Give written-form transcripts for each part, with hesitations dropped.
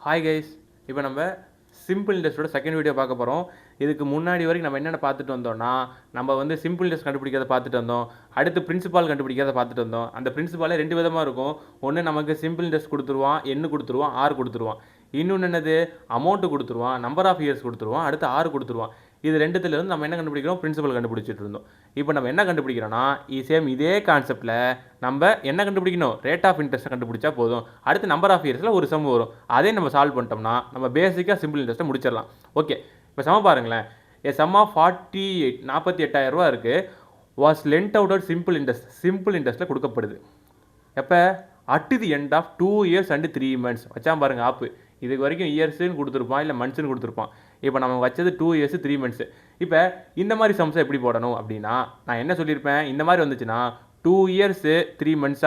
Hi guys, இப்போ நம்ம simple இன்ட்ரெஸ்ட்டோட second video பார்க்க போகிறோம். இதுக்கு முன்னாடி வரைக்கும் நம்ம என்னென்ன பார்த்துட்டு வந்தோம்னா, நம்ம வந்து சிம்பிள் இன்ட்ரெஸ்ட் கண்டுபிடிக்கிறத பார்த்துட்டு வந்தோம். அடுத்து பிரின்சிபால் கண்டுபிடிக்கிறத பார்த்துட்டு வந்தோம். அந்த பிரின்சிபாலே ரெண்டு விதமாக இருக்கும். ஒன்று நமக்கு சிம்பிள் இன்ட்ரெஸ்ட் கொடுத்துருவான், எண்ணு கொடுத்துருவான், ஆர் கொடுத்துருவான். இன்னொன்று என்னது, அமௌண்ட்டு கொடுத்துருவான், நம்பர் ஆஃப் இயர்ஸ் கொடுத்துருவான், அடுத்து ஆறு கொடுத்துருவான். இது ரெண்டுத்துலேருந்து நம்ம என்ன கண்டுபிடிக்கிறோம், பிரின்சிபல் கண்டுபிடிச்சிட்டு இருந்தோம். இப்போ நம்ம என்ன கண்டுபிடிக்கிறோன்னா, இதே கான்செப்டில் நம்ம என்ன கண்டுபிடிக்கணும், ரேட் ஆஃப் இன்ட்ரெஸ்ட்டை கண்டுபிடிச்சா போதும். அடுத்து நம்பர் ஆஃப் இயர்ஸில் ஒரு சம் வரும். அதே நம்ம சால்வ் பண்ணிட்டோம்னா நம்ம பேசிக்காக சிம்பிள் இன்ட்ரெஸ்ட்டை முடிச்சிடலாம். ஓகே, இப்போ சம பாருங்களேன். ஏ சம் ஆஃப் 48,000 ரூபா இருக்குது. Was lent out at simple இன்ட்ரெஸ்ட்டில் கொடுக்கப்படுது. எப்போ, at the end of 2 years and 3 months வச்சான் பாருங்க ஆப்பு. இதுக்கு வரைக்கும் இயர்ஸ்ன்னு கொடுத்துருப்பான், இல்லை மந்த்ஸ்ன்னு கொடுத்துருப்பான். இப்போ நம்ம வச்சது 2 years 3 months. இப்போ இந்த மாதிரி சம்ஸை எப்படி போடணும் அப்படின்னா, நான் என்ன சொல்லியிருப்பேன், இந்த மாதிரி வந்துச்சுன்னா 2 years 3 months.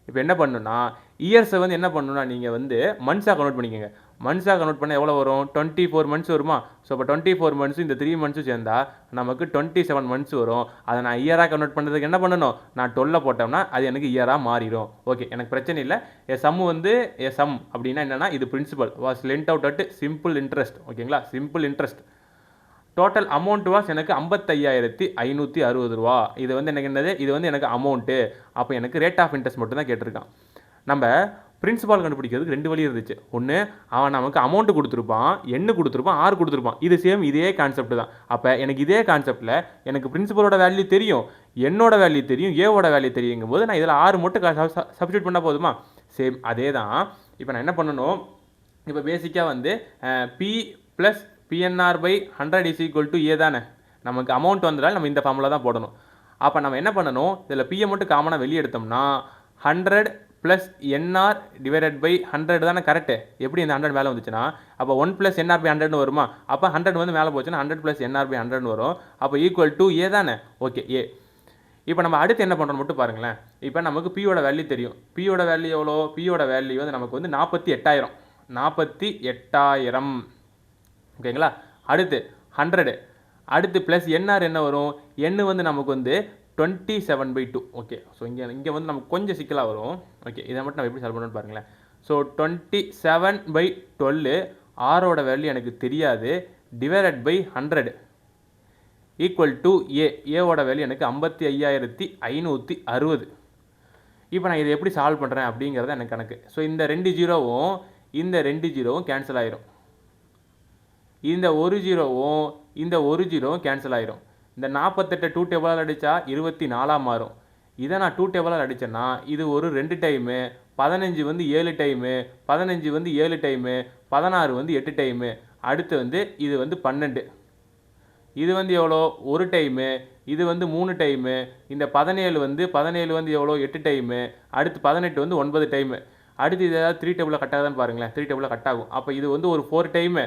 இப்போ என்ன பண்ணணும்னா, இயர்ஸை வந்து என்ன பண்ணணும்னா நீங்கள் வந்து மந்த்ஸாக கன்வெர்ட் பண்ணிக்கோங்க. மந்த்ஸாக கன்வெர்ட் பண்ணால் எவ்வளோ வரும், 24 months வருமா. ஸோ இப்போ 24 months இந்த 3 months சேர்ந்தா நமக்கு 27 months வரும். அதை நான் இயராக கன்வெர்ட் பண்ணுறதுக்கு என்ன பண்ணணும், நான் 12 போட்டோம்னா அது எனக்கு இயராக மாறிடும். ஓகே, எனக்கு பிரச்சனை இல்லை. சம் வந்து சம் அப்படின்னா என்னென்னா, இது principal was lent out at simple interest. ஓகேங்களா, simple interest. Total amount was எனக்கு 55,560 ரூபா. இது வந்து எனக்கு என்னது, இது வந்து எனக்கு அமௌண்ட்டு. அப்போ எனக்கு ரேட் ஆஃப் இன்ட்ரெஸ்ட் மட்டும் தான் கேட்டிருக்கான். நம்ம பிரின்சிபால் கண்டுபிடிக்கிறதுக்கு ரெண்டு வழி இருந்துச்சு. ஒன்று, அவன் நமக்கு அமௌண்ட்டு கொடுத்துருப்பான், எண்ணு கொடுத்துருப்பான், ஆறு கொடுத்துருப்பான். இது சேம் இதே கான்செப்ட் தான். அப்போ எனக்கு இதே கான்செப்டில் எனக்கு பிரின்சிபலோட வேல்யூ தெரியும், என்னோட வேல்யூ தெரியும், ஏவோட வேல்யூ தெரியுங்கும் போது நான் இதில் ஆறு மட்டும் சப்ஸ்டியூட் பண்ணால் போதுமா. சேம் அதே தான். இப்போ நான் என்ன பண்ணணும், இப்போ பேசிக்காக வந்து P plus PNR by 100 is equal to A தானே. நமக்கு அமௌண்ட் வந்ததால் நம்ம இந்த ஃபார்முலா தான் போடணும். அப்போ நம்ம என்ன பண்ணணும், இதில் பிஏ மட்டும் காமனாக வெளியே எடுத்தோம்னா 100 ப்ளஸ் என்ஆர் டிவைடட் பை 100 தானே கரெக்டு. எப்படி இந்த 100 மேலே வந்துச்சுன்னா, அப்போ 1 ப்ளஸ் என்ஆர் பை 100 வருமா. அப்போ 100 வந்து மேலே போச்சுன்னா 100 ப்ளஸ் என்ஆர் பை 100 வரும். அப்போ ஈக்குவல் டு ஏ தானே. ஓகே, ஏ. இப்போ நம்ம அடுத்து என்ன பண்ணுறோம் மட்டும் பாருங்களேன். இப்போ நமக்கு பியோட வேல்யூ தெரியும். பியோட வேல்யூ எவ்வளோ, பியோட வேல்யூ வந்து நமக்கு வந்து 48,000. ஓகேங்களா. அடுத்து 100, அடுத்து ப்ளஸ் என்ஆர் என்ன வரும், எண்ணு வந்து நமக்கு வந்து 27/2. ஓகே, ஸோ இங்கே வந்து நமக்கு கொஞ்சம் சிக்கலாக வரும். ஓகே, இதை மட்டும் நம்ம எப்படி சால்வ் பண்ணணும்னு பாருங்களேன். ஸோ 27/12 ஆரோட வேல்யூ எனக்கு தெரியாது, டிவைடட் பை 100 ஈக்குவல் டு ஏ. ஏவோட வேல்யூ எனக்கு 55,560. இப்போ நான் இதை எப்படி சால்வ் பண்ணுறேன் அப்படிங்கிறத எனக்கு கணக்கு. ஸோ இந்த 2 ஜீரோவும் இந்த 2 ஜீரோவும் கேன்சல் ஆயிரும். இந்த 1 ஜீரோவும் இந்த 1 ஜீரோவும் கேன்சல் ஆயிரும். இந்த 48 2 டேபிளால் அடித்தா 24 மாறும். இதை நான் 2 டேபிளால் அடித்தேன்னா இது ஒரு 2 டைமு, 15 வந்து 7 டைமு, 15 வந்து 7 டைமு, 16 வந்து 8 டைமு, அடுத்து வந்து இது வந்து 12. இது வந்து எவ்வளோ, ஒரு டைமு, இது வந்து 3 டைமு, இந்த 17 வந்து எவ்வளோ 8 டைமு, அடுத்து 18 வந்து 9 டைமு. அடுத்து இது ஏதாவது 3 டேபிளில் கட் ஆகுதான்னு பாருங்களேன். 3 டேபிளில் கட் ஆகும். அப்போ இது வந்து ஒரு 4 டைமு.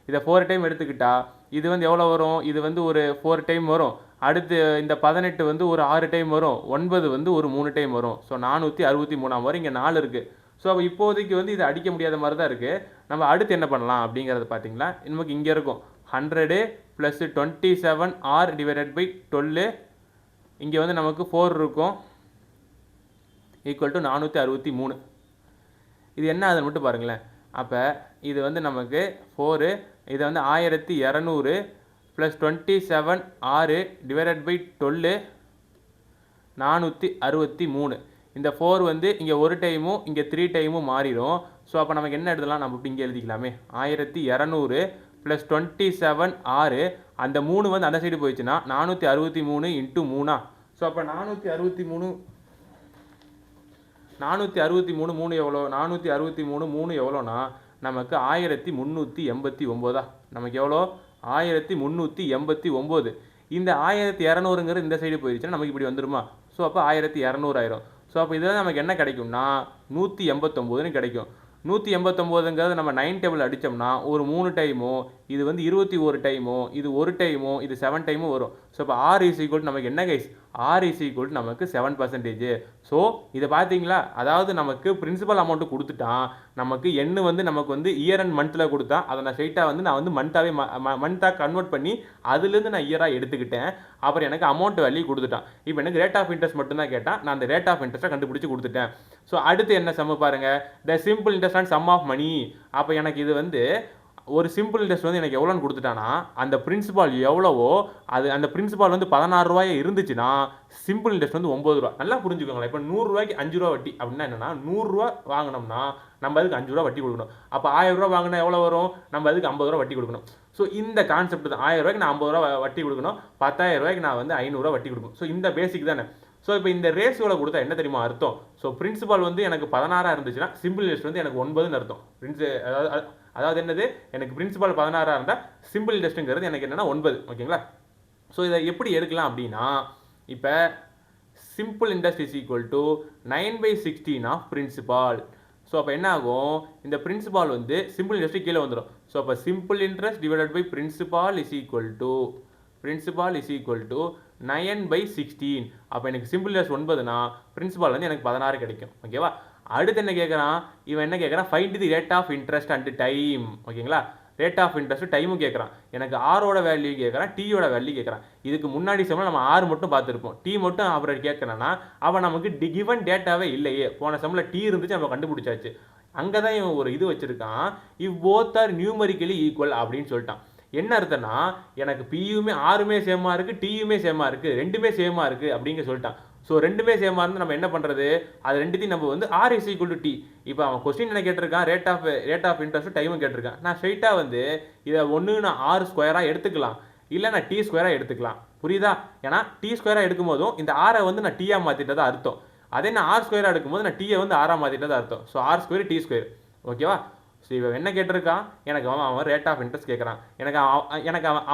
இதை 4 டைம் எடுத்துக்கிட்டால் இது வந்து எவ்வளோ வரும், இது வந்து ஒரு 4 டைம் வரும். அடுத்து இந்த 18 வந்து ஒரு 6 டைம் வரும், 9 வந்து ஒரு 3 டைம் வரும். ஸோ 463 வரும். இங்கே 4 இருக்குது. ஸோ அப்போ இப்போதைக்கு வந்து இது அடிக்க முடியாத மாதிரி தான் இருக்குது. நம்ம அடுத்து என்ன பண்ணலாம் அப்படிங்கிறது பார்த்தீங்களா, நமக்கு இங்கே இருக்கும் 100 ப்ளஸ் 27 ஆர் டிவைடட் பை 12. இங்கே வந்து நமக்கு 4 இருக்கும், ஈக்குவல் டு 463. இது என்ன ஆகுதுன்னு மட்டும் பாருங்களேன். அப்போ இது வந்து நமக்கு 4, இது வந்து 1200 ப்ளஸ் 27 6 டிவைடட் பை 12 463. இந்த 4 வந்து இங்கே ஒரு டைமும் இங்கே 3 டைமும் மாறிடும். ஸோ அப்போ நமக்கு என்ன எழுதலாம், நம்ம இப்படி இங்கே எழுதிக்கலாமே. 1200 ப்ளஸ் 27 6, அந்த 3 வந்து அந்த சைடு போயிடுச்சுன்னா 463 இன்ட்டு 3. ஸோ அப்போ 463 3 எவ்வளோ, 463 3 எவ்வளோனா நமக்கு 1389. நமக்கு எவ்வளோ, 1389. இந்த 1200ங்கிறது இந்த சைடு போயிடுச்சுன்னா நமக்கு இப்படி வந்துடுமா. ஸோ அப்போ 1200 ஆயிரும். ஸோ அப்போ இதில் நமக்கு என்ன கிடைக்கும்னா 189ன்னு கிடைக்கும். 189ங்கிறது நம்ம 9 டேபிள் அடித்தோம்னா ஒரு 3 டைமும், இது வந்து 21 டைமும், இது ஒரு டைமும், இது 7 டைமும் வரும். ஸோ அப்போ ஆர் இஸ் ஈக்குவல் நமக்கு என்ன guys, R is equal to நமக்கு 7%. ஸோ இதை பார்த்தீங்களா, அதாவது நமக்கு பிரின்சிபல் அமௌண்ட்டு கொடுத்துட்டான், நமக்கு எண்ணு வந்து நமக்கு வந்து இயர் அண்ட் மந்த்தில் கொடுத்தா, அதை நான் ஸ்ட்ரைட்டாக நான் வந்து மந்த்தாகவே மந்த்தாக கன்வெர்ட் பண்ணி அதுலேருந்து நான் இயராக எடுத்துக்கிட்டேன். அப்புறம் எனக்கு அமௌண்ட் வேல்யூ கொடுத்துட்டான். இப்போ எனக்கு ரேட் ஆஃப் இன்ட்ரெஸ்ட் மட்டும்தான் கேட்டான், நான் அந்த ரேட் ஆஃப் இன்ட்ரெஸ்ட்டை கண்டுபிடிச்சி கொடுத்துட்டேன். ஸோ அடுத்து என்ன சம்மு பாருங்கள், the simple interest and sum of money. அப்போ எனக்கு இது வந்து ஒரு சிம்பிள் இன்ட்ரெஸ்ட் வந்து எனக்கு எவ்வளோன்னு கொடுத்துட்டானா, அந்த பிரின்சிபால் எவ்வளவோ அது அந்த பிரின்சிபால் வந்து 16 ரூபாய் இருந்துச்சுன்னா சிம்பிள் இன்ட்ரெஸ்ட் வந்து 9 ரூபா. நல்லா புரிஞ்சுக்கோங்களேன். இப்போ 100 ரூபாய்க்கு 5 ரூபா வட்டி அப்படின்னா என்னன்னா, 100 ரூபா வாங்கினோம்னா நம்ம அதுக்கு 5 ரூபா வட்டி கொடுக்கணும். அப்போ 1000 ரூபா வாங்கினா எவ்வளோ வரும், நம்ம அதுக்கு 50 ரூபா வட்டி கொடுக்கணும். ஸோ இந்த கான்செப்ட் தான். 1000 ரூபாய்க்கு நான் 50 ரூபா வட்டி கொடுக்கணும், 10,000 ரூபாய்க்கு நான் வந்து 500 ரூபா வட்டி கொடுக்கணும். ஸோ இந்த பேசிக் தானே. ஸோ இப்போ இந்த ரேஷியோவில் கொடுத்தா என்ன தெரியுமா அர்த்தம், ஸோ பிரின்சிபால் வந்து எனக்கு 16 இருந்துச்சுன்னா சிம்பிள் இன்ட்ரெஸ்ட் வந்து எனக்கு 9ன்னு அர்த்தம். அதாவது என்னது, எனக்கு பிரின்சிபால் 16 இருந்தால் சிம்பிள் இன்ட்ரெஸ்ட்டுங்கிறது எனக்கு என்னென்னா 9. ஓகேங்களா. ஸோ இதை எப்படி எடுக்கலாம் அப்படின்னா, இப்போ simple interest is equal to 9/16 of principal. So அப்போ என்ன ஆகும், இந்த பிரின்சிபால் வந்து சிம்பிள் இன்ட்ரெஸ்ட்டு கீழே வந்துடும். ஸோ அப்போ simple interest divided by principal is equal to 9/16. அப்போ எனக்கு சிம்பிள் இன்ட்ரெஸ்ட் 9னா பிரின்சிபால் வந்து எனக்கு 16 கிடைக்கும். ஓகேவா. அடுத்து என்ன கேட்குறான், இவன் என்ன கேட்குறான், find the rate of interest and time. ஓகேங்களா. ரேட் ஆஃப் இன்ட்ரெஸ்ட் டைமும் கேட்குறான், எனக்கு ஆரோட வேல்யூ கேட்குறான், டீயோட வேல்யூ கேட்குறான். இதுக்கு முன்னாடி சமயம் நம்ம ஆர் மட்டும் பார்த்துருப்போம், டீ மட்டும் அப்புறம் கேட்குறான்னா அவன் நமக்கு கிவன் டேட்டாவே இல்லையே. போன சமயம் டீ இருந்துச்சு, நம்ம கண்டுபிடிச்சாச்சு. அங்கே தான் இவன் ஒரு இது வச்சுருக்கான், இவ் போத் ஆர் நியூமரிக்கலி ஈக்குவல் அப்படின்னு சொல்லிட்டான். என்ன அர்த்தம்னா, எனக்கு பியுமே ஆருமே சேமாக இருக்குது, டியுமே சேமாக இருக்குது, ரெண்டுமே சேமாக இருக்குது அப்படிங்க சொல்லிட்டான். ஸோ ரெண்டுமே சேமாக இருந்து நம்ம என்ன பண்ணுறது, அது ரெண்டுத்தையும் நம்ம வந்து R is equal to T. இப்போ அவன் கொஸ்டின் என்ன கேட்டிருக்கான், ரேட் ஆஃப் இன்ட்ரெஸ்ட் டைமும் கேட்டிருக்கான். நான் ஸ்ட்ரைட்டாக வந்து இதை ஒன்று நான் ஆர் ஸ்கொயராக எடுத்துக்கலாம், இல்லை நான் டி ஸ்கொயராக எடுத்துக்கலாம். புரியுதா. ஏன்னா டி ஸ்கொயராக எடுக்கும் போதும் இந்த ஆரை வந்து நான் டீயாக மாற்றிட்டதா அர்த்தம். அதே நான் ஆர் ஸ்கொயராக எடுக்கும்போது நான் டீயை வந்து ஆராக மாற்றிட்டதா அர்த்தம். So R square T square. ஓகேவா. ஸோ இவன் என்ன கேட்டிருக்கான், எனக்கு அவன் ரேட் ஆஃப் இன்ட்ரெஸ்ட் கேட்குறான். எனக்கு அவன்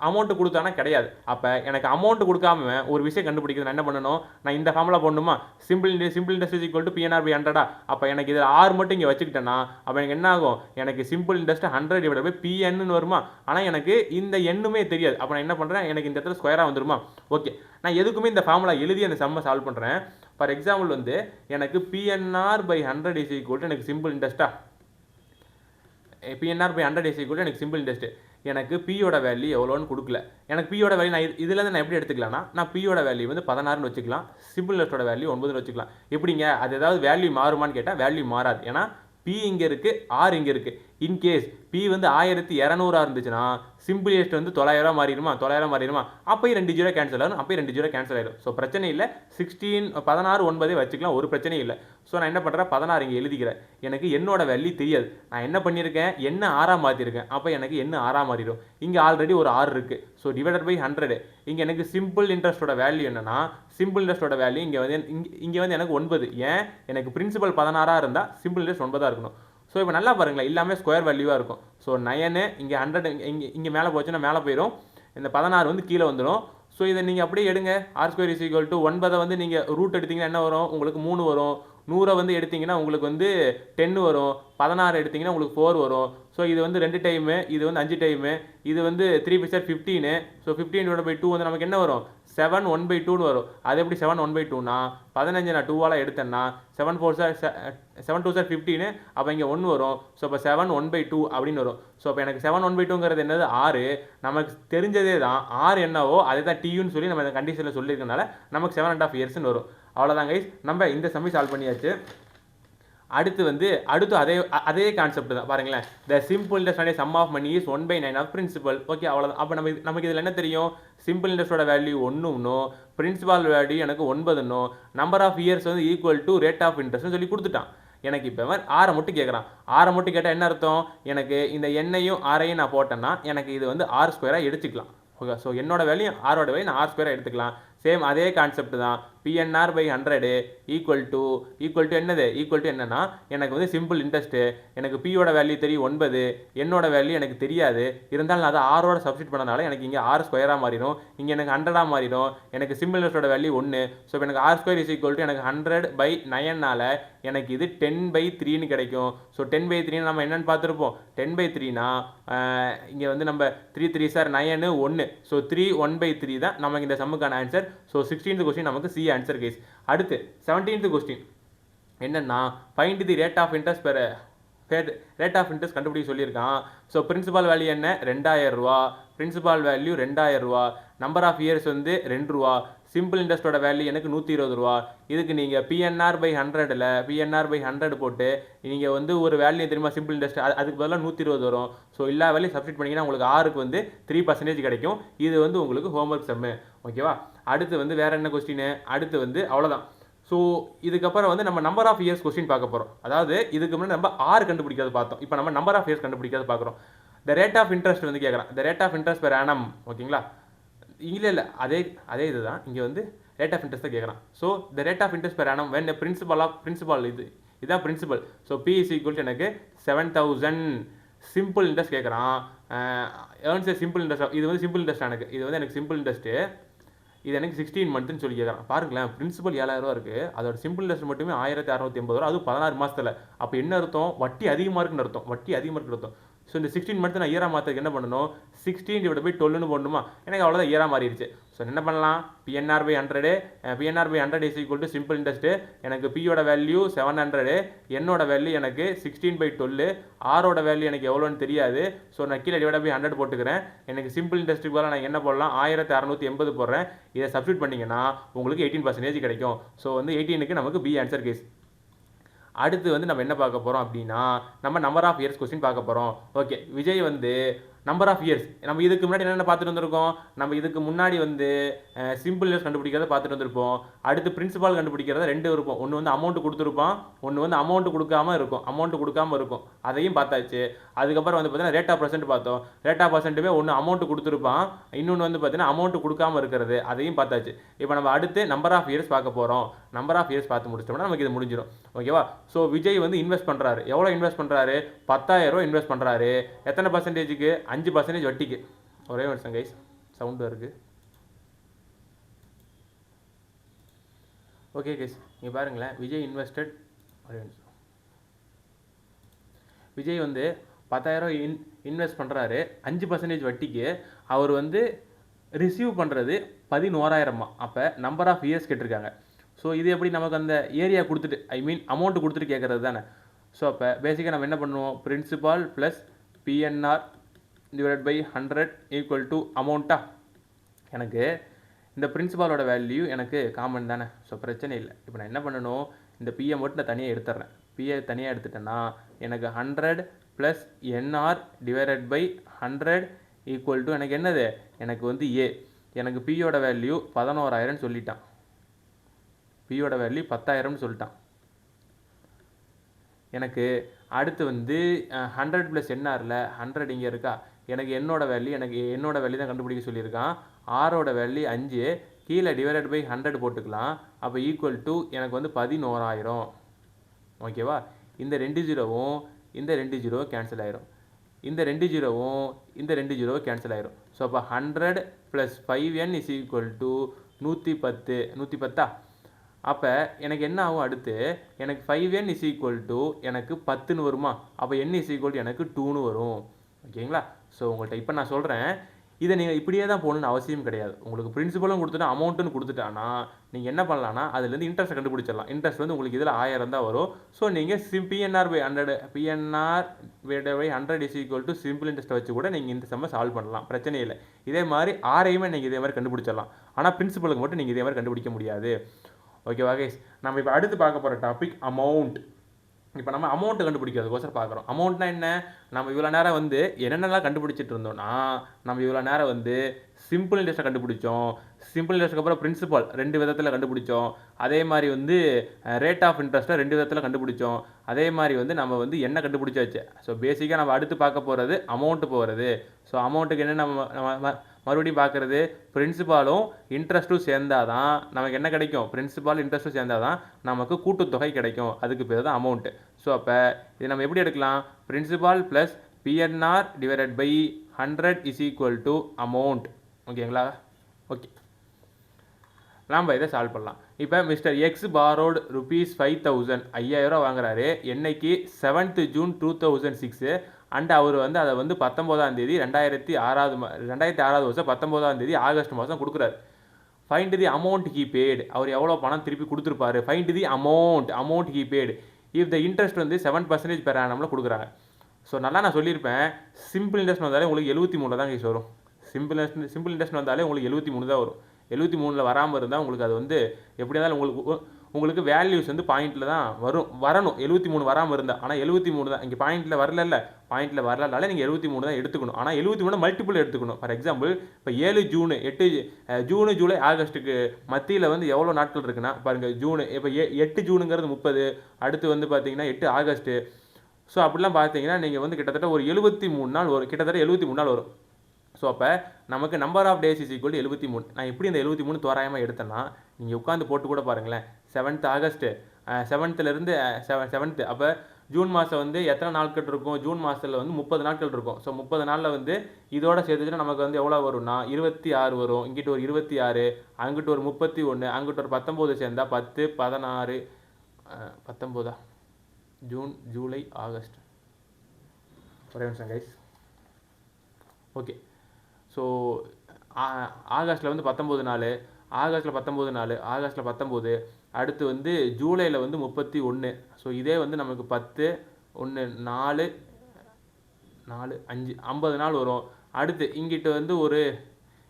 அமௌண்ட்டு கொடுத்தானா கிடையாது. அப்போ எனக்கு அமௌண்ட் கொடுக்காம ஒரு விஷயம் கண்டுபிடிக்கிறது நான் என்ன பண்ணணும், நான் இந்த ஃபார்முலா போடணுமா, simple interest is equal to PNR by 100. அப்போ எனக்கு இதில் ஆர் மட்டும் இங்கே வச்சுக்கிட்டேன்னா அப்போ எனக்கு என்ன ஆகும், எனக்கு சிம்பிள் இன்ட்ரெஸ்ட் 100 டிவைட் பை பிஎன்னு வருமா. ஆனால் எனக்கு இந்த எண்ணுமே தெரியாது. அப்போ நான் என்ன பண்ணுறேன், எனக்கு இந்த இடத்துல ஸ்கொயராக வந்துருமா. ஓகே, நான் எதுக்குமே இந்த ஃபார்முலா எழுதி அந்த சம்மை சால்வ் பண்ணுறேன். ஃபார் எக்ஸாம்பிள் வந்து எனக்கு PNR by 100 is equal to எனக்கு சிம்பிள் இன்ட்ரெஸ்ட்டா, PNR by 100 is equal to எனக்கு சிம்பிள் இன்ட்ரெஸ்ட். எனக்கு பியோட வேல்யூ எவ்வளோன்னு கொடுக்கல. எனக்கு பியோட வேல்யூ நான் இதில் நான் எப்படி எடுத்துக்கலாம்னா, நான் பியோட வேல்யூ வந்து 16ன்னு வச்சுக்கலாம், சிம்பிள் இன்ட்ரெஸ்ட்டோட வேல்யூ 9ன்னு வச்சுக்கலாம். எப்படிங்க, அது ஏதாவது வேல்யூ மாறுமான்னு கேட்டால் வேல்யூ மாறாது. ஏன்னா பி இங்கே இருக்குது, ஆர் இங்கே இருக்குது. இன்கேஸ் பி வந்து 1200 இருந்துச்சுன்னா சிம்பிள் இன்ட்ரெஸ்ட் வந்து 900 மாறிடுமா. அப்போயும் 2 ஜீரோ கேன்சல் ஆகும், அப்போயும் 2 ஜீரோ கேன்சல் ஆகிடும். ஸோ பிரச்சனை இல்லை, 16 9 வச்சுக்கலாம், ஒரு பிரச்சனையும் இல்லை. ஸோ நான் என்ன பண்ணுறேன், 16 இங்கே எழுதிக்கிறேன். எனக்கு என்னோட வேல்யூ தெரியாது, நான் என்ன பண்ணியிருக்கேன், என்ன ஆறாக மாற்றிருக்கேன். அப்போ எனக்கு என்ன ஆறாக மாறிடும். இங்கே ஆல்ரெடி ஒரு ஆறு இருக்குது. So divided by 100. இங்கே எனக்கு சிம்பிள் இன்ட்ரெஸ்ட்டோட வேல்யூ என்னன்னா, சிம்பிள் இன்ட்ரெஸ்ட்டோட வேல்யூ இங்கே வந்து எனக்கு 9. ஏன், எனக்கு பிரின்சிபல் 16 இருந்தால் சிம்பிள் இன்ட்ரெஸ்ட் 9 இருக்கணும். ஸோ இப்போ நல்லா பாருங்களேன், எல்லாமே ஸ்கொயர் வேல்யூவாக இருக்கும். ஸோ 9 இங்கே 100 இங்கே மேலே போச்சுன்னா மேலே போயிடும், இந்த 16 வந்து கீழே வந்துடும். ஸோ இதை நீங்கள் அப்படியே எடுங்க, R square is equal to 9 வந்து நீங்கள் ரூட் எடுத்திங்கன்னா என்ன வரும், உங்களுக்கு 3 வரும். 100 வந்து எடுத்திங்கன்னா உங்களுக்கு வந்து 10 வரும். 16 எடுத்திங்கன்னா உங்களுக்கு 4 வரும். ஸோ இது வந்து 2 டைமு, இது வந்து 5 டைமு, இது வந்து 3 5 15. ஸோ 15/2 வந்து நமக்கு என்ன வரும், 7 1/2ன்னு வரும். அது எப்படி 7 1/2னா, 15 நான் 2ஆல் எடுத்தேன்னா 7 2 15. அப்போ இங்கே 1 வரும். ஸோ அப்போ 7 1/2 அப்படின்னு வரும். ஸோ அப்போ எனக்கு 7 1/2ங்கிறது என்னது, 6. நமக்கு தெரிஞ்சதே தான், 6 என்னவோ அதே தான் டியூன்னு சொல்லி நம்ம இந்த கண்டிஷனில் சொல்லியிருக்கனால நமக்கு 7.5 இயர்ஸ்ன்னு வரும். அவ்வளோதான் கைஸ், நம்ம இந்த சம்மி சால்வ் பண்ணியாச்சு. அடுத்து அதே கான்செப்ட் தான் பாருங்களேன். The simple interest sum of money is 1/9 of principal. Okay, அவ்வளோதான். அப்போ நமக்கு இதில் என்ன தெரியும், சிம்பிள் இன்ட்ரெஸ்ட்டோட வேல்யூ 1ன்னு, பிரின்சிபால் வேல்யூ எனக்கு 9ன்னு, நம்பர் ஆஃப் இயர்ஸ் வந்து ஈக்குவல் டு ரேட் ஆஃப் இன்ட்ரெஸ்ட்னு சொல்லி கொடுத்துட்டான். எனக்கு இப்போ ஆரை மட்டும் கேட்குறான். ஆரை மட்டும் கேட்டால் என்ன அர்த்தம், எனக்கு இந்த எண்ணையும் ஆரையும் நான் போட்டேன்னா எனக்கு இது வந்து ஆர் ஸ்கொயராக எடுத்துக்கலாம். ஓகே, ஸோ என்னோட வேல்யூ ஆரோட வேல்யூ நான் ஆர் ஸ்கொயராக எடுத்துக்கலாம். சேம் அதே கான்செப்ட் தான். பிஎன்ஆர் பை 100 ஈக்குவல் டு என்னது, ஈக்குவல் டு என்னன்னா, எனக்கு வந்து சிம்பிள் இன்ட்ரெஸ்ட்டு, எனக்கு பியோட வேல்யூ தெரியும் 9, என்னோட வேல்யூ எனக்கு தெரியாது. இருந்தாலும் நான் அதை ஆரோட சப்ஸ்டிட் பண்ணனால எனக்கு இங்கே ஆர் ஸ்கொயராக மாறிடும், இங்கே எனக்கு 100ஆக மாறிடும். எனக்கு சிம்பிள் இன்ட்ரெஸ்ட்டோட வேல்யூ 1. ஸோ இப்போ எனக்கு R square is equal to எனக்கு 100/9னால எனக்கு இது 10/3ன்னு கிடைக்கும். ஸோ 10/3 நம்ம என்னென்னு பார்த்துருப்போம். 10/3னா இங்கே வந்து நம்ம 3 3 சார் 9 1. ஸோ 3 1/3 தான் நமக்கு இந்த சம்முக்கான ஆன்சர். ஸோ 16th கொஸ்டின் நமக்கு சி ஆன்சர் கேஸ். அடுத்து 17th கொஸ்டின் என்னன்னா find the rate of interest per rate of interest கண்டுபிடிக்க சொல்லியிருக்கான். ஸோ பிரின்சிபால் வேல்யூ என்ன 2000 ரூபா, பிரின்சிபால் வேல்யூ 2000 ரூபா, நம்பர் ஆஃப் இயர்ஸ் வந்து 2 ரூபா, சிம்பிள் இன்ட்ரெஸ்ட்டோட வேல்யூ எனக்கு 120 ரூபா. இதுக்கு நீங்கள் பிஎன்ஆர் பை 100ல் பிஎன்ஆர் பை 100 போட்டு நீங்கள் வந்து ஒரு வேல்யூ தெரியுமா சிம்பிள் இன்ட்ரெஸ்ட் அதுக்கு பதிலாக 120 வரும். ஸோ எல்லா வேல்யூ சப்ஸ்டிட் பண்ணிங்கன்னா உங்களுக்கு ஆருக்கு வந்து 3% கிடைக்கும். இது வந்து உங்களுக்கு ஹோம்ஒர்க் செம்மு. ஓகேவா. அடுத்து வந்து வேறு என்ன கொஸ்டின், அடுத்து வந்து அவ்வளோதான். ஸோ இதுக்கப்புறம் வந்து நம்ம நம்பர் ஆஃப் இயர்ஸ் கொஸ்டின் பார்க்க போகிறோம். அதாவது இதுக்கு முன்னாடி நம்ம ஆர் கண்டுபிடிக்காது பார்த்தோம், இப்போ நம்ம நம்பர் ஆஃப் இயர்ஸ் கண்டுபிடிக்காது பார்க்குறோம். த ரேட் ஆஃப் இன்ட்ரெஸ்ட் வந்து கேட்குறான். The rate of interest per annum. ஓகேங்களா. இல்லை அதே இதுதான் இங்கே வந்து ரேட் ஆஃப் இன்ட்ரெஸ்ட் தான் கேட்குறான். So the rate of interest per annum when principal இதுதான் principal. So P is equal to எனக்கு 7000 சிம்பிள் இன்ட்ரெஸ்ட் கேட்குறான். Earns a simple interest. இது வந்து சிம்பிள் இன்ட்ரெஸ்ட் எனக்கு, இது வந்து எனக்கு சிம்பிள் இன்ட்ரெஸ்ட்டு. இது எனக்கு 16 மந்த்னு சொல்லி கேட்குறான். பாருங்களேன், பிரின்சிபல் 7000 ரூபா இருக்குது, அதோட சிம்பிள் இன்ட்ரெஸ்ட் மட்டுமே 1680 ரூபா, அதுவும் 16 மாதத்தில். அப்போ என்ன அர்த்தம், வட்டி அதிகமாக இருக்குன்னு அர்த்தம், வட்டி அதிகமாக இருக்குன்னு அர்த்தம். ஸோ இந்த 16 மந்த் நான் இயராக மாற்றுறதுக்கு என்ன பண்ணணும், 16/12 போடணுமா, எனக்கு அவ்வளோதான் இயராக மாறிடுச்சு. ஸோ என்ன பண்ணலாம், PNR by 100 is equal to simple interest. எனக்கு பியோட வேல்யூ 700, என்னோட வேல்யூ எனக்கு 16/12, ஆரோட வேல்யூ எனக்கு எவ்வளோன்னு தெரியாது. ஸோ நான் கீழே டிவைட் பை 100 போட்டுக்கிறேன். எனக்கு சிம்பிள் இன்ட்ரெஸ்ட்டுக்கு பதிலாக நான் என்ன போடலாம், 1680 போடுறேன். இதை சப்ஸ்டிட் பண்ணிங்கன்னா உங்களுக்கு 18% கிடைக்கும். ஸோ வந்து 18க்கு நமக்கு பி ஆன்சர் கேஸ். அடுத்து வந்து நம்ம என்ன பார்க்க போகிறோம் அப்படின்னா, நம்ம நம்பர் ஆஃப் இயர்ஸ் கொஸ்டின் பார்க்க போகிறோம். ஓகே, விஜய் வந்து நம்பர் ஆஃப் இயர்ஸ் நம்ம இதுக்கு முன்னாடி என்னென்ன பார்த்துட்டு வந்திருக்கோம், நம்ம இதுக்கு முன்னாடி வந்து சிம்பிள் இயர்ஸ் கண்டுபிடிக்கிறத பார்த்துட்டு வந்திருப்போம். அடுத்து பிரின்சிபால் கண்டுபிடிக்கிறத 2 இருப்போம். ஒன்று வந்து அமௌண்ட் கொடுத்துருப்பான், ஒன்று வந்து அமௌண்ட் கொடுக்காம இருக்கும். அதையும் பார்த்தாச்சு. அதுக்கப்புறம் வந்து பார்த்தீங்கன்னா ரேட் ஆஃப் பர்சன்ட் பார்த்தோம். ரேட் ஆஃப் பர்சன்ட்டுமே ஒன்று அமௌண்ட் கொடுத்துருப்பான், இன்னொன்று வந்து பார்த்தீங்கன்னா அமௌண்ட் கொடுக்காம இருக்கிறது, அதையும் பார்த்தாச்சு. இப்போ நம்ம அடுத்து நம்பர் ஆஃப் இயர்ஸ் பார்க்க போகிறோம். நம்பர் ஆஃப் இயர்ஸ் பார்த்து முடிச்சிட்டோம்னா நமக்கு இது முடிஞ்சிடும். ஓகேவா. ஸோ விஜய் வந்து இன்வெஸ்ட் பண்ணுறாரு. எவ்வளோ இன்வெஸ்ட் பண்ணுறாரு, 10000 ரூபா இன்வெஸ்ட் பண்ணுறாரு. எத்தனை பர்சன்டேஜுக்கு, 5% வட்டிக்கு. ஒரே வருஷம் கைஸ், சவுண்டு இருக்குது. ஓகே கைஸ், இங்கே பாருங்களேன், விஜய் இன்வெஸ்டட், ஒரே நிமிஷம், விஜய் வந்து 10000 இன்வெஸ்ட் பண்ணுறாரு, 5% வட்டிக்கு. அவர் வந்து ரிசீவ் பண்ணுறது 11000. அப்போ நம்பர் ஆஃப் இயர்ஸ் கேட்டிருக்காங்க. ஸோ இது எப்படி நமக்கு அந்த ஏரியா கொடுத்துட்டு, ஐ மீன் அமௌண்ட் கொடுத்துட்டு கேட்குறது தானே. ஸோ அப்போ பேசிக்காக நம்ம என்ன பண்ணுவோம், principal plus PNR divide by 100 equal to அமௌண்ட்டா. எனக்கு இந்த பிரின்சிபாலோட வேல்யூ எனக்கு காமன் தானே, ஸோ பிரச்சனை இல்லை. இப்போ நான் என்ன பண்ணணும், இந்த பிஏ மட்டும் நான் தனியாக எடுத்துட்றேன். பிஏ தனியாக எடுத்துட்டேன்னா எனக்கு 100 plus NR divided by 100 equal to எனக்கு என்னது, எனக்கு வந்து ஏ. எனக்கு பியோட வேல்யூ 11000 சொல்லிட்டான், பியோட வேல்யூ 10000 சொல்லிட்டான். எனக்கு அடுத்து வந்து 100 ப்ளஸ் என்ஆரில் 100 இங்கே இருக்கா, எனக்கு என்னோட வேல்யூ தான் கண்டுபிடிக்க சொல்லியிருக்கான். ஆரோட வேல்யூ 5, கீழே டிவைடட் பை 100 போட்டுக்கலாம். அப்போ ஈக்குவல் டு எனக்கு வந்து 11000. ஓகேவா. இந்த 2 ஜீரோவும் இந்த 2 ஜீரோவும் கேன்சல் ஆயிரும், இந்த 2 ஜீரோவும் இந்த 2 ஜீரோவும் கேன்சல் ஆயிரும். ஸோ அப்போ 100 plus 5n is equal to 110. அப்போ எனக்கு என்ன ஆகும், அடுத்து எனக்கு 5n இஸ் ஈக்குவல் டு எனக்கு 10ன்னு வருமா. அப்போ n இஸ் ஈக்குவல் டு எனக்கு 2ன்னு வரும். ஓகேங்களா. ஸோ உங்கள்கிட்ட இப்போ நான் சொல்கிறேன், இதை நீங்கள் இப்படியே தான் போகணுன்னு அவசியம் கிடையாது. உங்களுக்கு பிரின்சிபலும் கொடுத்துட்டா அமௌண்ட்டுன்னு கொடுத்துட்டானா நீங்கள் என்ன பண்ணலான்னா அதுலேருந்து இன்ட்ரெஸ்ட் கண்டுபிடிச்சிடலாம். இன்ட்ரெஸ்ட் வந்து உங்களுக்கு இதில் 1000 தான் வரும். ஸோ நீங்கள் PNR by 100 is equal to simple இன்ட்ரெஸ்ட்டை வச்சு கூட நீங்கள் இந்த சம்மை சால்வ் பண்ணலாம், பிரச்சனை இல்லை. இதே மாதிரி ஆரையுமே நீங்கள் இதே மாதிரி கண்டுபிடிச்சிடலாம். ஆனால் பிரின்சிபலுக்கு மட்டும் நீங்கள் இதே மாதிரி கண்டுபிடிக்க முடியாது. ஓகேவா கைஸ். நம்ம இப்போ அடுத்து பார்க்க போகிற டாபிக் அமௌண்ட். இப்போ நம்ம அமௌண்ட்டு கண்டுபிடிக்கிறதுக்கோசரம் பார்க்குறோம். அமௌண்ட்னா என்ன, நம்ம இவ்வளோ நேரம் வந்து என்னென்னலாம் கண்டுபிடிச்சிட்டு இருந்தோம்னா, நம்ம இவ்வளோ நேரம் வந்து சிம்பிள் இன்ட்ரெஸ்ட்டை கண்டுபிடிச்சோம், சிம்பிள் இன்ட்ரெஸ்ட்டுக்கு அப்புறம் பிரின்சிபல் 2 விதத்தில் கண்டுபிடிச்சோம், அதே மாதிரி வந்து ரேட் ஆஃப் இன்ட்ரெஸ்ட்டை 2 விதத்தில் கண்டுபிடிச்சோம், அதே மாதிரி வந்து நம்ம வந்து என்ன கண்டுபிடிச்சாச்சு. ஸோ பேசிக்காக நம்ம அடுத்து பார்க்க போகிறது அமௌண்ட்டு போகிறது. ஸோ அமௌண்ட்டுக்கு என்ன நம்ம மறுபடியும் பார்க்குறது, பிரின்சிபாலும் இன்ட்ரெஸ்ட்டும் சேர்ந்தால் தான் நமக்கு என்ன கிடைக்கும், பிரின்சிபால் இன்ட்ரெஸ்ட்டும் சேர்ந்தால் தான் நமக்கு கூட்டுத்தொகை கிடைக்கும், அதுக்கு பேர் தான் அமௌண்ட்டு. ஸோ அப்போ இது நம்ம எப்படி எடுக்கலாம், principal plus PNR divided by 100 is equal to amount. ஓகேங்களா. ஓகே, நாம் இதை சால்வ் பண்ணலாம். இப்போ மிஸ்டர் எக்ஸ் பாரோடு ₹5000 5000 வாங்குறாரு. என்னைக்கு 7th June 2006. அண்ட் அவர் வந்து அதை வந்து 19ஆம் தேதி 2006 வருஷம் 19ஆம் தேதி ஆகஸ்ட் மாதம் கொடுக்குறாரு. Find the amount he paid, அவர் எவ்வளோ பணம் திருப்பி கொடுத்துருப்பாரு. Find the amount he paid if the interest வந்து 7% பெர் ஆனமில் கொடுக்குறாங்க. ஸோ நல்லா நான் சொல்லியிருப்பேன், சிம்பிள் இன்ட்ரெஸ்ட் வந்தாலே உங்களுக்கு 73 தான் கைஸ் வரும். சிம்பிள் இன்ட்ரெஸ்ட் வந்தாலே உங்களுக்கு 73 தான் வரும். 73 வராமல் இருந்தால் உங்களுக்கு அது வந்து எப்படி இருந்தாலும் உங்களுக்கு வேல்யூஸ் வந்து பாயிண்டில் தான் வரணும். 73 வராமல் இருந்தால், ஆனால் 73 தான் இங்கே பாயிண்டில் வரலனால நீங்கள் 73 தான் எடுத்துக்கணும். ஆனால் 73 மல்டிபிள் எடுத்துக்கணும். ஃபார் எக்ஸாம்பிள் இப்போ 7 ஜூன் 8 ஜூனு ஜூலை ஆகஸ்ட்டுக்கு மத்தியில் வந்து எவ்வளோ நாட்கள் இருக்குன்னா பாருங்கள், ஜூனு இப்போ 8 ஜூனுங்கிறது 30, அடுத்து வந்து பார்த்தீங்கன்னா 8 ஆகஸ்ட்டு. ஸோ அப்படிலாம் பார்த்தீங்கன்னா நீங்கள் வந்து கிட்டத்தட்ட ஒரு 73 நாள் வரும், கிட்டத்தட்ட 73 நாள் வரும். ஸோ அப்போ நமக்கு number of days is equal 73. நான் எப்படி இந்த 73 தோராயமாக எடுத்தேன்னா, நீங்கள் உட்காந்து போட்டு கூட பாருங்களேன். 7th ஆகஸ்ட்டு, 7th 7th அப்போ ஜூன் மாதம் வந்து எத்தனை நாட்கள் இருக்கும்? ஜூன் மாதத்தில் வந்து 30 நாட்கள் இருக்கும். ஸோ 30 நாளில் வந்து இதோட சேர்த்துட்டு நமக்கு வந்து எவ்வளோ வரும்னா 26 வரும். இங்கிட்டு ஒரு 26, அங்கிட்டு ஒரு 31, அங்கிட்டு ஒரு 19 சேர்ந்தா 10, 16, 19 ஜூன் ஜூலை ஆகஸ்ட். ஒரே நிமிஷம் கைஸ். ஓகே, ஸோ ஆகஸ்ட்டில் வந்து 19 நாள், ஆகஸ்ட்டில் 19, அடுத்து வந்து ஜூலையில் வந்து 31. ஸோ இதே வந்து நமக்கு 10, 1, 4, 5, 50 நாள் வரும். அடுத்து இங்கிட்ட வந்து ஒரு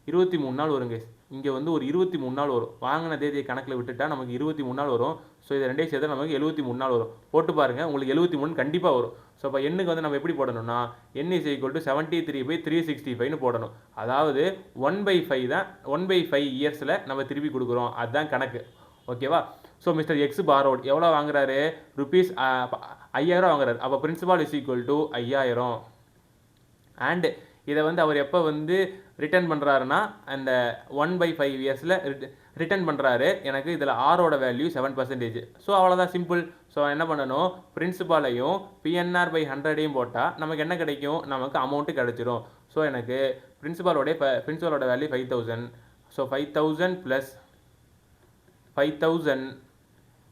23 நாள் வருங்க. இங்கே வந்து ஒரு 23 நாள் வரும். வாங்கின தேதியை கணக்கில் விட்டுட்டா நமக்கு 23 நாள் வரும். ஸோ இது ரெண்டையும் சேர்த்து நமக்கு 73 நாள் வரும். போட்டு பாருங்கள், உங்களுக்கு 73 கண்டிப்பாக வரும். ஸோ இப்போ எண்ணுக்கு வந்து நம்ம எப்படி போடணும்னா n is equal to 73/365 போடணும். அதாவது 1/5 தான், 1/5 இயர்ஸில் நம்ம திருப்பி கொடுக்குறோம். அதுதான் கணக்கு. ஓகேவா? ஸோ மிஸ்டர் எக்ஸ் பாரோட் எவ்வளோ வாங்குறாரு? ரூபீஸ் 5000 வாங்குறாரு. அப்போ principal is equal to 5000. And இதை வந்து அவர் எப்போ வந்து ரிட்டர்ன் பண்ணுறாருன்னா அந்த 1/5 இயர்ஸில் ரிட்டர்ன் பண்ணுறாரு. எனக்கு இதில் ஆரோட வேல்யூ 7%. ஸோ அவ்வளோதான், சிம்பிள். ஸோ என்ன பண்ணணும், பிரின்சிபாலையும் PNR/100 போட்டால் நமக்கு என்ன கிடைக்கும்? நமக்கு அமௌண்ட்டு கிடைச்சிரும். ஸோ எனக்கு பிரின்சிபாலோட வேல்யூ 5000. ஸோ 5000 ப்ளஸ் 5000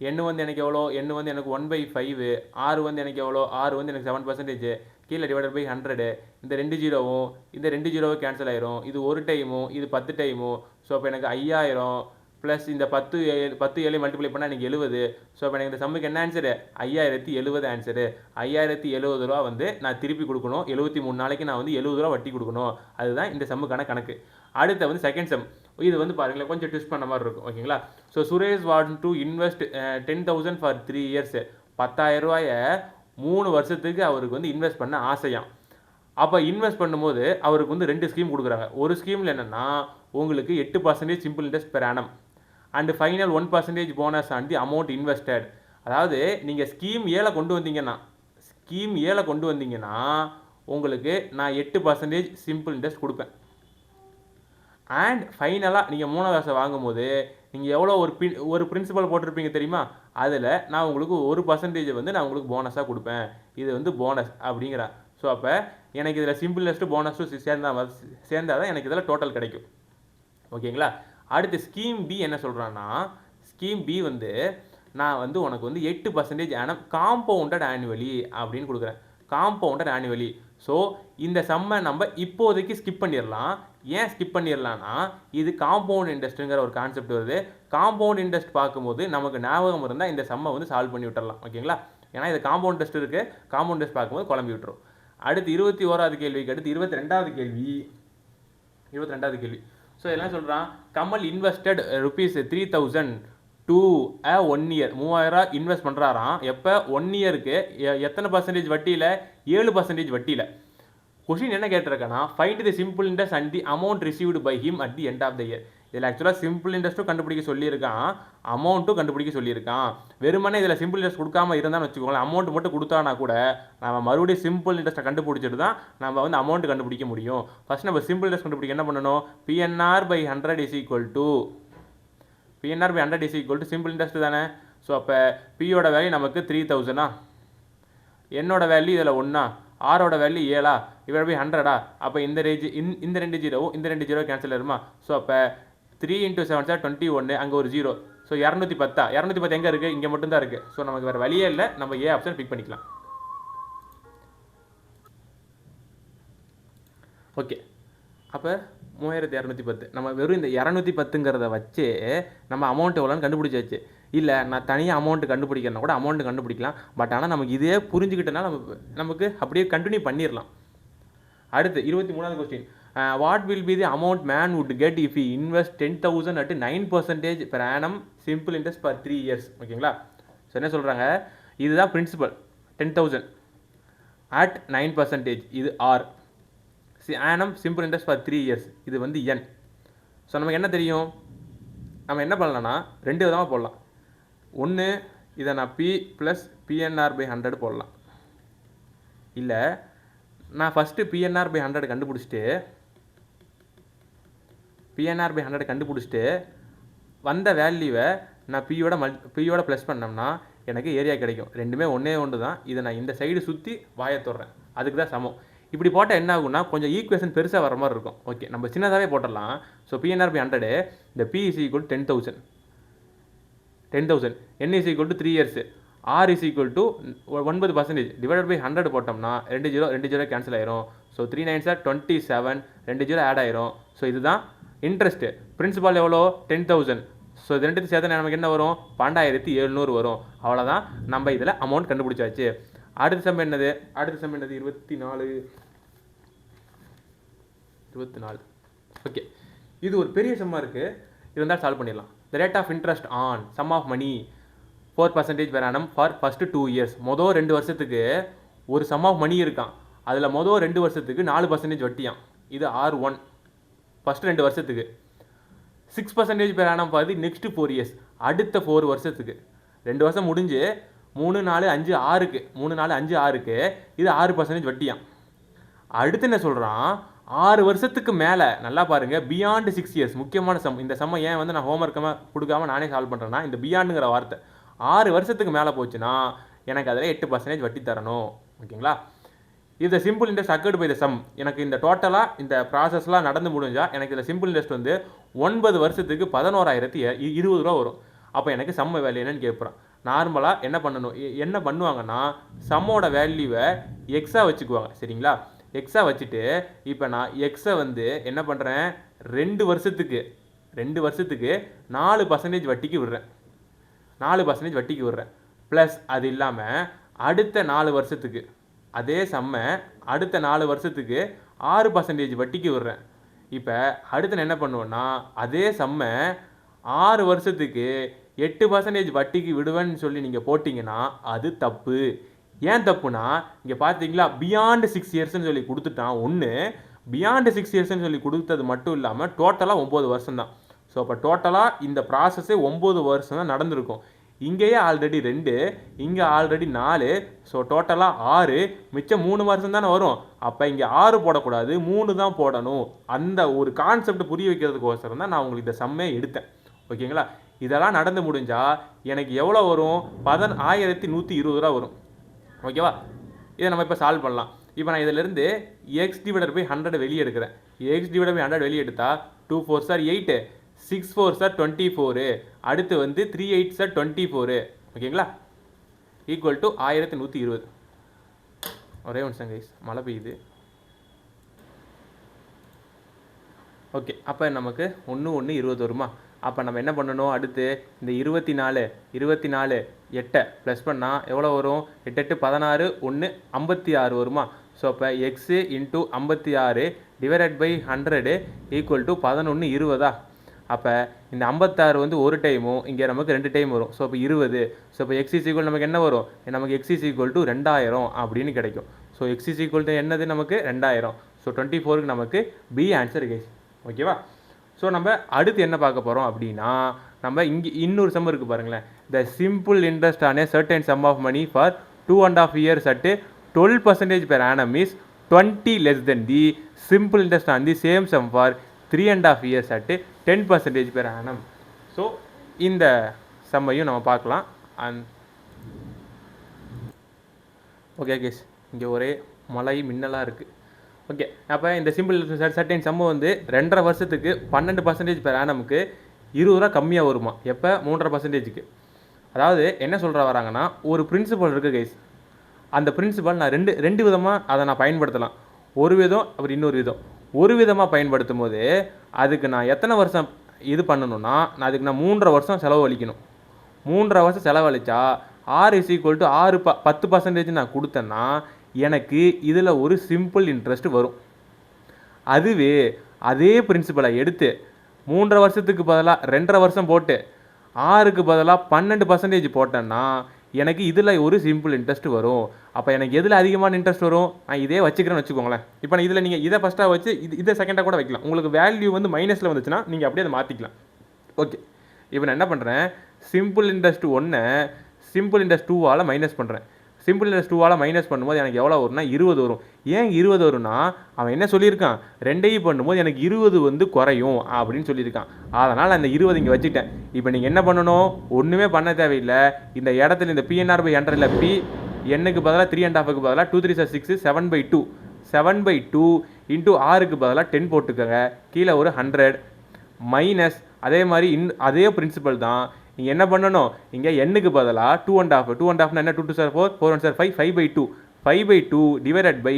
எண்ணு வந்து எனக்கு எவ்வளோ? எண்ணு வந்து எனக்கு 1/5. ஆறு வந்து எனக்கு எவ்வளோ? ஆறு வந்து எனக்கு 7%. கீழே டிவைடட் பை 100. இந்த 2 ஜீரோவும் இந்த 2 ஜீரோவும் கேன்சல் ஆயிரும். இது ஒரு டைமும் இது 10 டைமும். ஸோ அப்போ எனக்கு 5000 ப்ளஸ் இந்த 10 மல்டிப்ளை பண்ணால் எனக்கு 70. ஸோ அப்போ எனக்கு இந்த சம்முக்கு என்ன ஆன்சரு? 5070 ஆன்சரு. 5070 ரூபா வந்து நான் திருப்பி கொடுக்கணும். 73 நாளைக்கு நான் வந்து 70 ரூபா வட்டி கொடுக்கணும். அதுதான் இந்த சம்முக்கான கணக்கு. அடுத்த வந்து செகண்ட் சம். இது வந்து பாருங்களேன், கொஞ்சம் ட்விஸ்ட் பண்ண மாதிரி இருக்கும். ஓகேங்களா? So Suresh want to invest 10,000 for 3 years. 10,000 ரூபாயை 3 வருஷத்துக்கு அவருக்கு வந்து இன்வெஸ்ட் பண்ண ஆசையாம். அப்போ இன்வெஸ்ட் பண்ணும்போது அவருக்கு வந்து 2 ஸ்கீம் கொடுக்குறாங்க. ஒரு ஸ்கீமில் என்னென்னா உங்களுக்கு 8% simple interest per annum and final 1% bonus on the amount invested. அதாவது நீங்கள் ஸ்கீம் ஏல கொண்டு வந்தீங்கன்னா உங்களுக்கு நான் 8% சிம்பிள் இன்ட்ரெஸ்ட் கொடுப்பேன். அண்ட் ஃபைனலாக நீங்கள் 3வது வருஷம் வாங்கும்போது நீங்கள் எவ்வளோ ஒரு பிரின்சிபல் போட்டிருப்பீங்க தெரியுமா? அதில் நான் உங்களுக்கு 1% வந்து நான் உங்களுக்கு போனஸாக கொடுப்பேன். இது வந்து போனஸ் அப்படிங்கிறேன். ஸோ அப்போ எனக்கு இதில் சிம்பிள் இன்ட்ரெஸ்ட்டு போனஸும் சேர்ந்தால் தான் எனக்கு இதில் டோட்டல் கிடைக்கும். ஓகேங்களா? அடுத்து ஸ்கீம் பி என்ன சொல்கிறான்னா, ஸ்கீம் பி வந்து நான் வந்து உனக்கு வந்து 8% ஆனம் காம்பவுண்டட் ஆனுவலி அப்படின்னு கொடுக்குறேன். Compounded annually. ஸோ இந்த சம்மை நம்ம இப்போதைக்கு ஸ்கிப் பண்ணிடலாம். ஏன் ஸ்கிப் பண்ணிடலான்னா இது காம்பவுண்ட் இன்ட்ரெஸ்ட்டுங்கிற ஒரு கான்செப்ட் வருது. காம்பவுண்ட் இன்ட்ரெஸ்ட் பார்க்கும்போது நமக்கு ஞாபகம் இருந்தால் இந்த சம்மை வந்து சால்வ் பண்ணி விட்டுறலாம். ஓகேங்களா? ஏன்னா இது காம்பவுண்ட் இன்ட்ரெஸ்ட் இருக்குது. காம்பவுண்ட் இன்ட்ரெஸ்ட் பார்க்கும்போது குழம்பி விட்டுரும். அடுத்து 21வது கேள்விக்கு அடுத்து 22வது கேள்வி. ஸோ இதெல்லாம் சொல்கிறான், Kamal invested rupees 3000 to a 1 year. 3000 invest பண்ணுறாராம். எப்போ? 1 இயருக்கு எத்தனை பர்சன்டேஜ் வட்டியில்? 7% வட்டியில். கொஷின் என்ன கேட்டிருக்கேன்னா, find the simple interest and the amount received by him at the end of the year. இதில் ஆக்சுவலாக சிம்பிள் இன்ட்ரெஸ்ட்டும் கண்டுபிடிக்க சொல்லியிருக்கான், அமௌண்ட்டும் கண்டுபிடிக்க சொல்லியிருக்கான். வெறுமனே இதில் சிம்பிள் இன்ட்ரெஸ்ட் கொடுக்காம இருந்தான்னு வச்சுக்கோங்களேன், அமௌண்ட் மட்டும் கொடுத்தானா கூட நம்ம மறுபடியும் சிம்பிள் இன்ட்ரெஸ்ட்டை கண்டுபிடிச்சிட்டு தான் நம்ம வந்து அமௌண்ட் கண்டுபிடிக்க முடியும். ஃபஸ்ட் நம்ம சிம்பிள் இன்ட்ரெஸ்ட் கண்டுபிடிக்க என்ன பண்ணணும்? PNR/100 is equal to simple interest தானே. ஸோ அப்போ பியோட வேல்யூ நமக்கு 3000. என்னோட வேல்யூ இதில் 1, ஆரோட வேல்யூ 7, இவரோட போய் 100. அப்போ இந்த 2 ஜீரோவும் இந்த 2 ஜீரோ கேன்சல் ஆயிருமா? ஸோ அப்போ 3 × 7 21, அங்கே ஒரு 0. ஸோ 210 எங்கே இருக்குது? இங்கே மட்டும்தான் இருக்குது. ஸோ நமக்கு வேறு வழியே இல்லை, நம்ம ஏ ஆப்ஷன் பிக் பண்ணிக்கலாம். ஓகே, அப்போ 3210. நம்ம வெறும் இந்த 210ங்கிறத வச்சு நம்ம அமௌண்ட் எவ்வளோன்னு கண்டுபிடிச்சாச்சு. இல்லை நான் தனியாக அமௌண்ட் கண்டுபிடிக்கிறேன்னா கூட அமௌண்ட் கண்டுபிடிக்கலாம். பட் ஆனால் நமக்கு இதே புரிஞ்சுக்கிட்டனா நமக்கு அப்படியே கண்டினியூ பண்ணிடலாம். அடுத்து 23வது question. What will be the amount man would get if he invest 10,000 at 9% per annum simple interest for 3 years? ஓகேங்களா? ஸோ என்ன சொல்கிறாங்க, இதுதான் பிரின்சிபல். 10,000 at 9%, இது R. Annum simple interest for 3 years, இது வந்து என். ஸோ நமக்கு என்ன தெரியும், நம்ம என்ன பண்ணலாம்னா 2 விதமாக போடலாம். ஒன்று, இதை நான் பி ப்ளஸ் பிஎன்ஆர் பை 100 போடலாம். இல்லை நான் ஃபஸ்ட்டு பிஎன்ஆர் பை 100 கண்டுபிடிச்சிட்டு வந்த வேல்யூவை நான் பியோட ப்ளஸ் பண்ணோம்னா எனக்கு ஏரியா கிடைக்கும். ரெண்டுமே ஒன்று தான். இதை நான் இந்த சைடு சுற்றி வாயை தொடுறேன், அதுக்கு தான் சமம். இப்படி போட்டால் என்ன ஆகும்னா கொஞ்சம் ஈக்குவேஷன் பெருசாக வர மாதிரி இருக்கும். ஓகே, நம்ம சின்னதாகவே போட்டுடலாம். ஸோ பிஎன்ஆர் பை 100, இந்த P is equal 10,000, N is equal to 3 years, R is equal to 9% divided by 100 போட்டோம்னா 2 0 கேன்சல் ஆயிரும். ஸோ 3 9s are 27, 2 0 ஆட் ஆயிரும். ஸோ இதுதான் இன்ட்ரெஸ்ட்டு. பிரின்சிபால் எவ்வளோ, 10,000. ஸோ இது ரெண்டுத்து சேர்த்து நமக்கு என்ன வரும், 12,700 வரும். அவ்வளோதான், நம்ம இதில் அமௌண்ட் கண்டுபிடிச்சாச்சு. அடுத்த சம் என்னது, 24. ஓகே, இது ஒரு பெரிய சம்மாக இருக்குது. இருந்தால் சால்வ் பண்ணிடலாம். The rate of interest on sum of money 4% per annum for first 2 years. மொதல் 2 வருஷத்துக்கு ஒரு சம் ஆஃப் மணி இருக்கான். அதில் மொதல் 2 வருஷத்துக்கு 4% வட்டியான். இது R1 ஃபஸ்ட்டு 2 வருஷத்துக்கு. 6% per annum for the next 4 years. அடுத்த 4 வருஷத்துக்கு 2 வருஷம் முடிஞ்சு 3 4 5 6க்கு இது 6% வட்டியான். அடுத்து என்ன சொல்கிறான், 6 வருஷத்துக்கு மேலே, நல்லா பாருங்கள், பியாண்ட் 6 years. முக்கியமான சம். இந்த சம்மை ஏன் வந்து நான் ஹோம்ஒர்க்காக கொடுக்காம நானே சால்வ் பண்ணுறேன்னா, இந்த பியாண்டுங்கிற வார்த்தை 6 வருஷத்துக்கு மேலே போச்சுன்னா எனக்கு அதில் 8% வட்டி தரணும். ஓகேங்களா? இந்த simple interest accrued by the sum. எனக்கு இந்த டோட்டலாக இந்த ப்ராசஸ்லாம் நடந்து முடிஞ்சால் எனக்கு இதில் சிம்பிள் இன்ட்ரெஸ்ட் வந்து 9 வருஷத்துக்கு 11,020 ரூபா வரும். அப்போ எனக்கு சம்ம வேல்யூ என்னன்னு கேட்குறான். நார்மலாக என்ன பண்ணுவாங்கன்னா சம்மோட வேல்யூவை எக்ஸாக வச்சுக்குவாங்க. சரிங்களா? எக்ஸாக வச்சுட்டு இப்போ நான் எக்ஸை வந்து என்ன பண்ணுறேன், 2 வருஷத்துக்கு 4% வட்டிக்கு விடுறேன். 4% வட்டிக்கு விடுறேன். ப்ளஸ் அது இல்லாமல் அடுத்த 4 வருஷத்துக்கு அதே சம்மை அடுத்த 4 வருஷத்துக்கு 6% வட்டிக்கு விடுறேன். இப்போ அடுத்து நான் என்ன பண்ணுவேன்னா அதே சம்மை 6 வருஷத்துக்கு 8% வட்டிக்கு விடுவேன்னு சொல்லி நீங்கள் போட்டிங்கன்னா அது தப்பு. ஏன் தப்புனா, இங்கே பார்த்தீங்களா, பியாண்ட் 6 இயர்ஸ்ன்னு சொல்லி கொடுத்துட்டான். ஒன்று பியாண்ட் 6 இயர்ஸ்ன்னு சொல்லி கொடுத்தது மட்டும் இல்லாமல் டோட்டலாக 9 வருஷம் தான். ஸோ அப்போ டோட்டலாக இந்த ப்ராசஸே 9 வருஷம் தான் நடந்திருக்கும். இங்கேயே ஆல்ரெடி 2, இங்கே ஆல்ரெடி 4. ஸோ டோட்டலாக 6, மிச்சம் 3 வருஷம் தானே வரும். அப்போ இங்கே 6 போடக்கூடாது, 3 தான் போடணும். அந்த ஒரு கான்செப்ட் புரிய வைக்கிறதுக்கோசரம் தான் நான் உங்களுக்கு இந்த சம்மே எடுத்தேன். ஓகேங்களா? இதெல்லாம் நடந்து முடிஞ்சால் எனக்கு எவ்வளோ வரும், 11,120 ரூபா வரும். ஓகேவா? இதை நம்ம இப்போ சால்வ் பண்ணலாம். இப்போ நான் இதிலிருந்து எக்ஸ் டிவைடட் பை 100 வெளியே எடுக்கிறேன். எக்ஸ் டிவைடட் பை 100 வெளியே எடுத்தால் 2 4s are 8, 6 4s are 24, அடுத்து வந்து 3 8s are 24. ஓகேங்களா? Equal to 1120. ஒரே நிமிஷம் கைஸ், மழை பெய்யுது. ஓகே, அப்போ நமக்கு 1,1,20 வருமா? அப்போ நம்ம என்ன பண்ணணும், அடுத்து இந்த 24 8 ப்ளஸ் பண்ணால் எவ்வளோ வரும், 8 8 16, 1 56 வருமா? ஸோ அப்போ X into 56 divided by 100 equal to 11,20. அப்போ இந்த 56 வந்து ஒரு டைமும் இங்கே நமக்கு 2 டைம் வரும். ஸோ இப்போ 20. ஸோ இப்போ எக்ஸ் இஸ் ஈக்குவல் நமக்கு என்ன வரும், நமக்கு எக்ஸ் இஸ் ஈக்குவல் டு 2000 அப்படின்னு கிடைக்கும். So X is equal to என்னது, நமக்கு 2000. ஸோ 24க்கு நமக்கு பி ஆன்சர் கைஸ். ஓகேவா? ஸோ நம்ம அடுத்து என்ன பார்க்க போகிறோம் அப்படின்னா, நம்ம இங்கே இன்னொரு சம் இருக்குது பாருங்களேன். The simple interest on a certain sum of money for 2.5 years at 12% per annum is 20 less than the simple interest on the same sum for 3.5 years at 10% per annum. So இந்த சம்மையும் நம்ம பார்க்கலாம். Okay case, இங்கே ஒரே மழை மின்னலாக இருக்குது. Okay, அப்போ இந்த simple certain சம்ம வந்து 2.5 வருஷத்துக்கு 12% per annumக்கு 20 ரூபா கம்மியாக வருமா? எப்போ? 3.5%. அதாவது என்ன சொல்கிற வராங்கன்னா, ஒரு பிரின்சிபல் இருக்குது கைஸ். அந்த பிரின்சிபல் நான் ரெண்டு விதமாக அதை நான் பயன்படுத்தலாம். ஒரு விதம் அப்புறம் இன்னொரு விதம். ஒரு விதமாக பயன்படுத்தும் போது அதுக்கு நான் எத்தனை வருஷம் இது பண்ணணும்னா அதுக்கு நான் 3.5 வருஷம் செலவழிக்கணும். 3.5 வருஷம் செலவழிச்சா ஆர் இஸ் ஈக்குவல் டு 10% நான் கொடுத்தேன்னா எனக்கு இதில் ஒரு சிம்பிள் இன்ட்ரெஸ்ட் வரும். அதுவே அதே பிரின்சிபலை எடுத்து 3.5 வருஷத்துக்கு பதிலாக 2.5 வருஷம் போட்டு 6க்கு பதிலாக 12% போட்டேன்னா எனக்கு இதில் ஒரு சிம்பிள் இன்ட்ரெஸ்ட் வரும். அப்போ எனக்கு எதில் அதிகமான இன்ட்ரெஸ்ட் வரும்? நான் இதே வச்சுக்கிறேன்னு வச்சுக்கோங்களேன். இப்போ நான் இதில் நீங்கள் இதை ஃபஸ்ட்டாக வச்சு இதை செகண்டாக கூட வைக்கலாம். உங்களுக்கு வேல்யூ வந்து மைனஸில் வந்துச்சுன்னா நீங்கள் அப்படியே அதை மாற்றிக்கலாம். ஓகே, இப்போ நான் என்ன பண்ணுறேன், சிம்பிள் இன்ட்ரெஸ்ட் 1 சிம்பிள் இன்ட்ரெஸ்ட் 2ஆல் மைனஸ் பண்ணுறேன். சிம்பிள் இன்ட்ரெஸ்ட் 2ஆல் மைனஸ் பண்ணும்போது எனக்கு எவ்வளோ வரும்னா 20 வரும். ஏன் 20 வரும்னா அவன் என்ன சொல்லியிருக்கான், 2ஐயும் பண்ணும்போது எனக்கு 20 வந்து குறையும் அப்படின்னு சொல்லியிருக்கான். அதனால் அந்த 20 இங்கே வச்சுட்டேன். இப்போ நீங்கள் என்ன பண்ணணும், ஒன்றுமே பண்ண தேவையில்லை. இந்த இடத்துல இந்த PNR/100 பி எண்ணுக்கு பதிலாக 3.5க்கு பதிலாக 2 3 6 7/2 7/2 இன்ட்டு 6க்கு பதிலாக 10 போட்டுக்கோங்க. கீழே ஒரு 100 மைனஸ் அதே மாதிரி அதே பிரின்சிபல் தான். நீங்கள் என்ன பண்ணணும், இங்கே எண்ணுக்கு பதிலாக 2.5 என்ன 2 2 4 4 1 5 5/2 5/2 divided by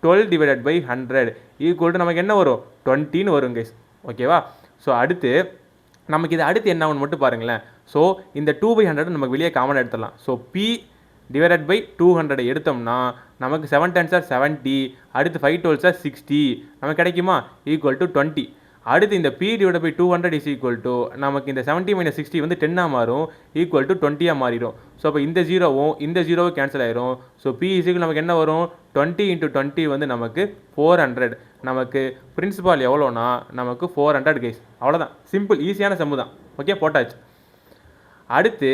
12 divided by 100 equal to நமக்கு என்ன வரும் 20ன்னு வரும் கைஸ். ஓகேவா? ஸோ அடுத்து நமக்கு இது அடுத்து என்ன ஆகும்னு மட்டும் பாருங்களேன். ஸோ இந்த 2/100 நமக்கு வெளியே காமன் எடுத்துடலாம். ஸோ பி டிவைடட் பை 200 எடுத்தோம்னா நமக்கு 7 10s are 70, அடுத்து 5 12s are 60 நமக்கு கிடைக்குமா, ஈக்குவல் டு 20. அடுத்து இந்த P divide by 200 is equal to நமக்கு இந்த 70 - 60 வந்து 10ஆக மாறும், ஈக்குவல் டு 20ஆக மாறிடும். ஸோ அப்போ இந்த ஜீரோவும் இந்த ஜீரோவும் கேன்சல் ஆயிரும். ஸோ P இஸ் ஈக்குவல் நமக்கு என்ன வரும், 20 × 20 வந்து நமக்கு 400. நமக்கு பிரின்சிபால் எவ்வளோனா நமக்கு 400 கைஸ். அவ்வளோதான், சிம்பிள் ஈஸியான சம்மு தான். ஓகே, போட்டாச்சு. அடுத்து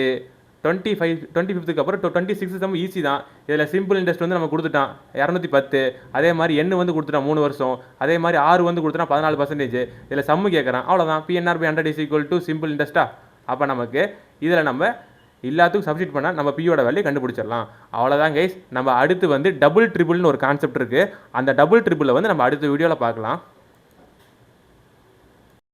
25க்கு அப்புறம் 26 சம் ஈஸி தான். இதில் சிம்பிள் இன்ட்ரெஸ்ட் வந்து நம்ம கொடுத்துட்டான் 210. அதே மாதிரி எண்ணு வந்து கொடுத்துட்டான் 3 வருஷம். அதே மாதிரி 6 வந்து கொடுத்துட்டான் 14%. இதில் சம்மு கேட்குறான். அவ்வளோதான், PNR/100 is equal to simple இன்ட்ரெஸ்ட்டா. அப்போ நமக்கு இதில் நம்ம எல்லாத்துக்கும் சப்ஸ்டிட் பண்ணால் நம்ம பியோட வேல்யூ கண்டுபிடிச்சிடலாம். அவ்வளோதான் கைஸ். நம்ம அடுத்து வந்து டபுள் ட்ரிபிள்னு ஒரு கான்செப்ட் இருக்குது. அந்த டபுள் ட்ரிபிளை வந்து நம்ம அடுத்த வீடியோவில் பார்க்கலாம்.